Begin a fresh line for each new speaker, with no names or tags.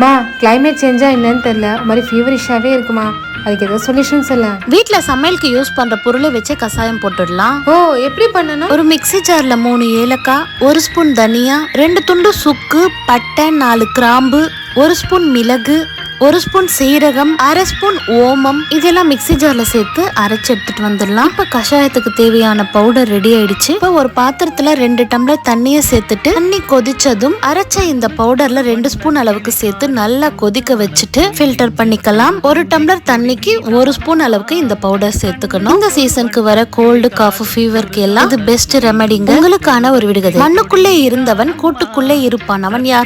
மா கிளைமேட் சேஞ்சா என்னன்னு தெரியல, ஒரு மாதிரி ஃபீவரிஷாவே இருக்குமா. அதுக்கு ஏதாவது சொல்யூஷன்ஸ் இல்ல?
வீட்ல சமையலுக்கு யூஸ் பண்ற பொருளை வச்சு கசாயம் போட்டுடலாம்.
ஓ, எப்படி பண்ணணும்?
ஒரு மிக்ஸி ஜார்ல 3 ஏலக்காய், 1 ஸ்பூன் தனியா, 2 துண்டு சுக்கு, பட்டை, 4 கிராம்பு, 1 ஸ்பூன் மிளகு, 1 ஸ்பூன் சீரகம், 1/2 ஸ்பூன் ஓமம், இதெல்லாம் மிக்ஸி ஜார்ல சேர்த்து அரைச்சு எடுத்துட்டு வந்துடலாம். இப்ப கஷாயத்துக்கு தேவையான பவுடர் ரெடி ஆயிடுச்சு. இப்ப ஒரு பாத்திரத்துல 2 டம்ளர் தண்ணிய சேர்த்துட்டு தண்ணி கொதிச்சதும் அரைச்ச இந்த பவுடர்ல 2 ஸ்பூன் அளவுக்கு சேர்த்து நல்லா கொதிக்க வச்சுட்டு ஃபில்டர் பண்ணிக்கலாம். 1 டம்ளர் தண்ணிக்கு 1 ஸ்பூன் அளவுக்கு இந்த பவுடர் சேர்த்துக்கணும். இந்த சீசனுக்கு வர கோல்டு, காஃப், ஃபீவருக்கு எல்லாம் இது பெஸ்ட் ரெமெடிங்க. உங்களுக்கான ஒரு விடுகதை. மண்ணுக்குள்ளே இருந்தவன் கூட்டுக்குள்ளே இருப்பான், அவன் யார்?